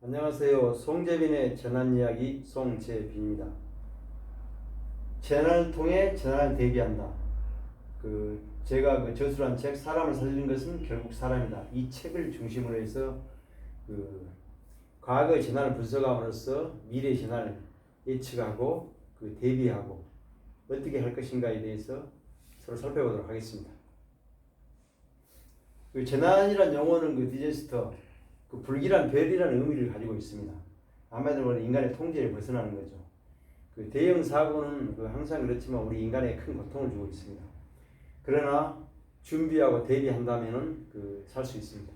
안녕하세요. 송재빈의 재난이야기 송재빈입니다. 재난을 통해 재난을 대비한다. 제가 저술한 책 사람을 살리는 것은 결국 사람이다. 이 책을 중심으로 해서 과거의 재난을 분석함으로써 미래의 재난을 예측하고 대비하고 어떻게 할 것인가에 대해서 서로 살펴보도록 하겠습니다. 재난이란 용어는 디제스터, 불길한 별이라는 의미를 가지고 있습니다. 한마디로 인간의 통제를 벗어나는 거죠. 대형 사고는 항상 그렇지만 우리 인간에 큰 고통을 주고 있습니다. 그러나 준비하고 대비한다면은 살 수 있습니다.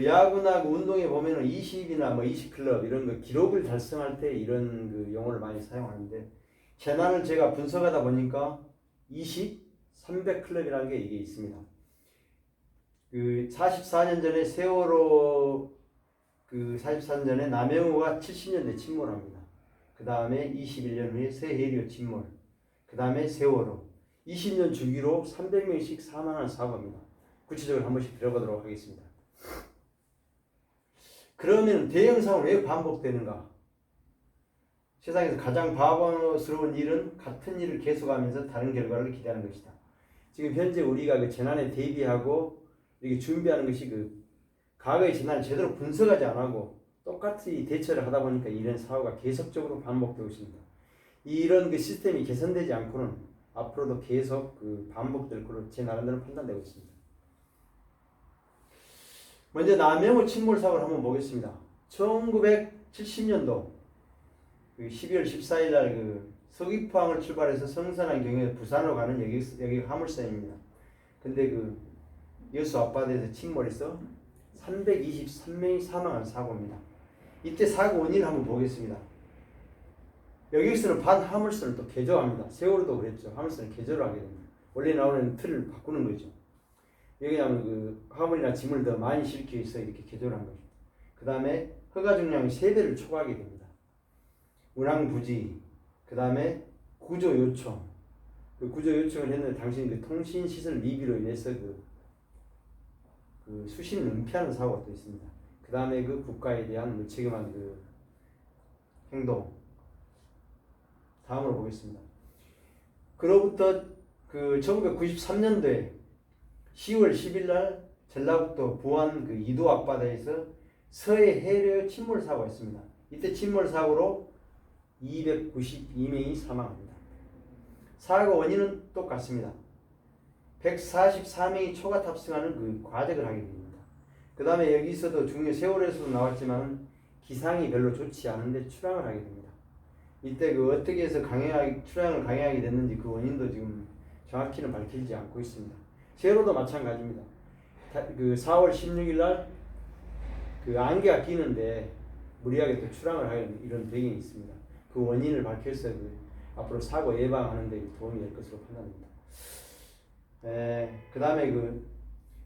야구나 운동에 보면은 20이나 20클럽 이런 기록을 달성할 때 이런 용어를 많이 사용하는데, 재난을 제가 분석하다 보니까 20, 300클럽이라는 게 이게 있습니다. 44년 전에 세월호 44년 전에 남영호가 70년대 침몰합니다. 그 다음에 21년 후에 새해리오 침몰, 그 다음에 세월호, 20년 주기로 300명씩 사망한 사고입니다. 구체적으로 한 번씩 들어보도록 하겠습니다. 그러면 대형 사고는 왜 반복되는가? 세상에서 가장 바보스러운 일은 같은 일을 계속하면서 다른 결과를 기대하는 것이다. 지금 현재 우리가 재난에 대비하고 이렇게 준비하는 것이 과거의 재난을 제대로 분석하지 않고 똑같이 대처를 하다 보니까 이런 사고가 계속적으로 반복되고 있습니다. 이런 시스템이 개선되지 않고는 앞으로도 계속 반복될 것으로 제 나름대로 판단되고 있습니다. 먼저 남영호 침몰 사고를 한번 보겠습니다. 1970년도 12월 14일 날 서귀포항을 출발해서 성산항 경에 부산으로 가는 여기 화물선입니다. 근데 여수 앞바다에서 침몰해서 323명이 사망한 사고입니다. 이때 사고 원인을 한번 보겠습니다. 여기서는 반화물선을 또 개조합니다. 세월호도 그랬죠. 화물선을 개조를 하게 됩니다. 원래 나오는 틀을 바꾸는 거죠. 여기 나오는 화물이나 짐을 더 많이 실기 위해서 이렇게 개조를 한 거죠. 그 다음에 허가 중량이 3배를 초과하게 됩니다. 운항 부지, 그 다음에 구조 요청. 구조 요청을 했는데 당시 통신 시설 미비로 인해서 수신을 은폐하는 사고가 또 있습니다. 그 다음에 국가에 대한 무책임한 행동. 다음으로 보겠습니다. 그로부터 1993년도에 10월 10일 날 전라북도 부안 이도 앞바다에서 서해 해류 침몰 사고가 있습니다. 이때 침몰 사고로 292명이 사망합니다. 사고 원인은 똑같습니다. 144명이 초과 탑승하는 과적을 하게 됩니다. 그 다음에 여기서도 세월에서도 나왔지만 기상이 별로 좋지 않은데 출항을 하게 됩니다. 이때 어떻게 해서 출항을 강행하게 됐는지 원인도 지금 정확히는 밝히지 않고 있습니다. 세월호도 마찬가지입니다. 4월 16일 날 안개가 끼는데 무리하게 또 출항을 하는 이런 배경이 있습니다. 원인을 밝혀서 앞으로 사고 예방하는 데 도움이 될 것으로 판단됩니다. 그 다음에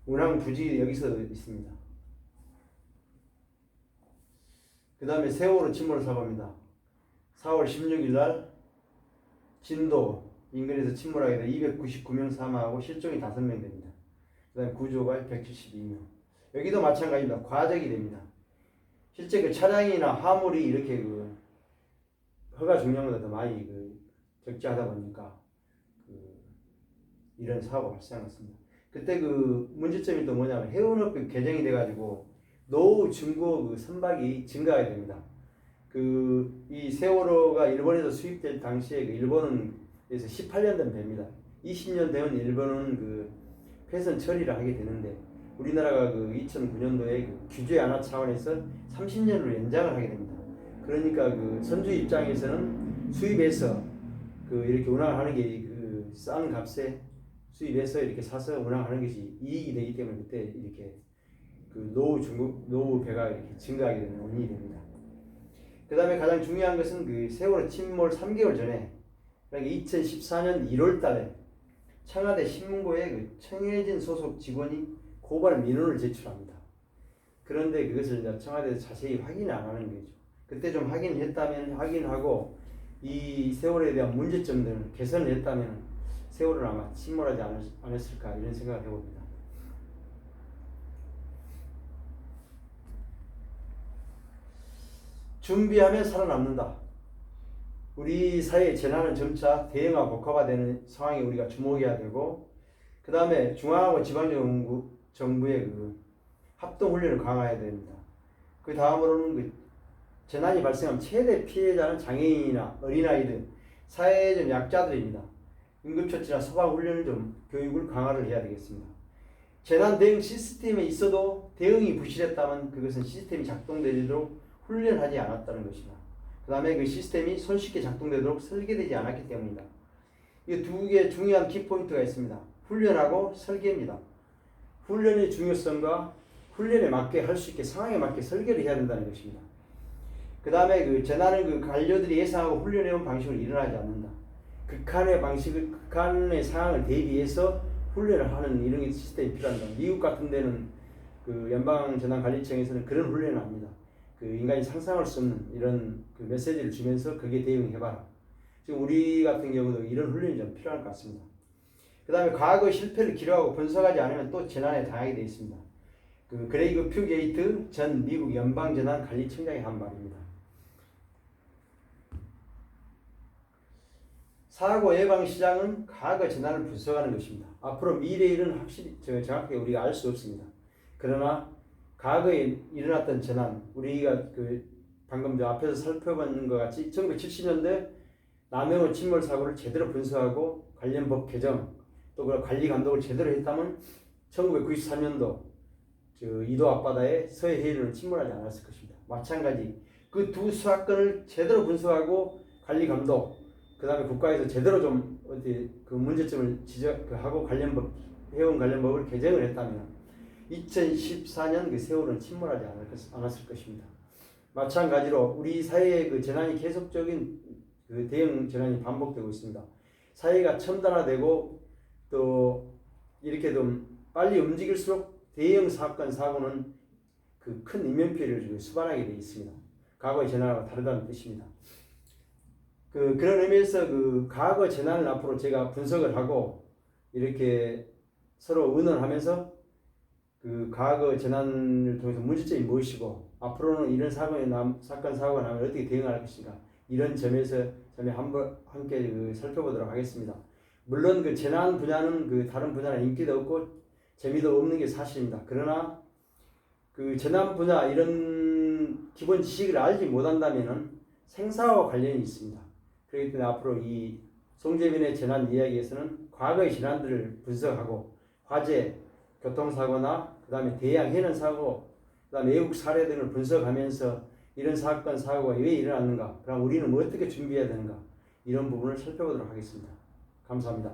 운항 부지 여기서 있습니다. 그 다음에 세월호 침몰 사고입니다. 4월 16일 날 진도 인근에서 침몰하게 돼 299명 사망하고 실종이 5명 됩니다. 그 다음에 구조가 172명. 여기도 마찬가지입니다. 과적이 됩니다. 실제 차량이나 화물이 이렇게 허가 중량보다 더 많이 적지 하다 보니까 이런 사고가 발생했습니다. 그때 문제점이 또 뭐냐면 해운업이 개정이 돼가지고 노후 중고 선박이 증가하게 됩니다. 이 세월호가 일본에서 수입될 당시에 일본은 18년 된 배입니다. 20년 되면 일본은 폐선 처리를 하게 되는데 우리나라가 2009년도에 규제 완화 차원에서 30년으로 연장을 하게 됩니다. 그러니까 선주 입장에서는 수입해서 이렇게 운항을 하는 게 싼 값에 수입해서 이렇게 사서 운항하는 것이 이익이 되기 때문에 그때 이렇게 노후 배가 이렇게 증가하게 되는 원인이 됩니다. 그 다음에 가장 중요한 것은 세월호 침몰 3개월 전에, 그러니까 2014년 1월 달에 청와대 신문고에 청해진 소속 직원이 고발 민원을 제출합니다. 그런데 그것을 청와대에서 자세히 확인을 안 하는 거죠. 그때 좀 확인하고 이 세월호에 대한 문제점들을 개선을 했다면 세월호는 아마 침몰하지 않았을까 이런 생각을 해봅니다. 준비하면 살아남는다. 우리 사회의 재난은 점차 대형화 복합화되는 상황에 우리가 주목해야 되고, 그 다음에 중앙하고 지방정부의 그 합동훈련을 강화해야 됩니다. 그 다음으로는 그 재난이 발생하면 최대 피해자는 장애인이나 어린아이들, 사회적 약자들입니다. 응급처치나 소방훈련을 좀 교육을 강화를 해야 되겠습니다. 재난 대응 시스템에 있어도 대응이 부실했다면 그것은 시스템이 작동되도록 훈련하지 않았다는 것이다. 그 다음에 그 시스템이 손쉽게 작동되도록 설계되지 않았기 때문이다. 이 두 개의 중요한 키포인트가 있습니다. 훈련하고 설계입니다. 훈련의 중요성과 훈련에 맞게 할 수 있게 상황에 맞게 설계를 해야 된다는 것입니다. 그 다음에 그 재난은 그 관료들이 예상하고 훈련해온 방식으로 일어나지 않는다. 극한의 상황을 대비해서 훈련을 하는 이런 시스템이 필요합니다. 미국 같은 데는 그 연방재난관리청에서는 그런 훈련을 합니다. 그 인간이 상상할 수 없는 이런 그 메시지를 주면서 거기에 대응해봐라. 지금 우리 같은 경우도 이런 훈련이 좀 필요할 것 같습니다. 그 다음에 과거 실패를 기록하고 분석하지 않으면 또 재난에 당하게 되어 있습니다. 그 그레이그 퓨게이트 전 미국 연방재난관리청장이 한 말입니다. 사고 예방 시장은 과거 재난을 분석하는 것입니다. 앞으로 미래의 일은 확실히 정확하게 우리가 알 수 없습니다. 그러나 과거에 일어났던 재난, 우리가 그 방금 저 앞에서 살펴본 것 같이 1970년대 남영호 침몰 사고를 제대로 분석하고 관련 법 개정 또 그 관리 감독을 제대로 했다면 1994년도 이도 앞바다에 서해 해일은 침몰하지 않았을 것입니다. 마찬가지 그 두 사건을 제대로 분석하고 관리 감독 그 다음에 국가에서 제대로 좀 어디 그 문제점을 지적하고 해운 관련 법을 개정을 했다면 2014년 그 세월은 침몰하지 않았을 것입니다. 마찬가지로 우리 사회의 그 재난이 계속적인 그 대형 재난이 반복되고 있습니다. 사회가 첨단화되고 또 이렇게 좀 빨리 움직일수록 대형 사건 사고는 그 큰 인명피해를 수반하게 되어 있습니다. 과거의 재난과 다르다는 뜻입니다. 그런 의미에서 그 과거 재난을 앞으로 제가 분석을 하고 이렇게 서로 의논하면서 그 과거 재난을 통해서 문제점이 무엇이고 앞으로는 이런 사건 사고가 나면 어떻게 대응할 것인가 이런 점에서 함께 살펴보도록 하겠습니다. 물론 그 재난 분야는 그 다른 분야는 인기도 없고 재미도 없는 게 사실입니다. 그러나 그 재난 분야 이런 기본 지식을 알지 못한다면은 생사와 관련이 있습니다. 그렇기 때문에 앞으로 이 송재민의 재난 이야기에서는 과거의 재난들을 분석하고 화재, 교통사고나 그 다음에 대양 해는 사고, 그 다음에 외국 사례 등을 분석하면서 이런 사건, 사고가 왜 일어났는가, 그럼 우리는 어떻게 준비해야 되는가 이런 부분을 살펴보도록 하겠습니다. 감사합니다.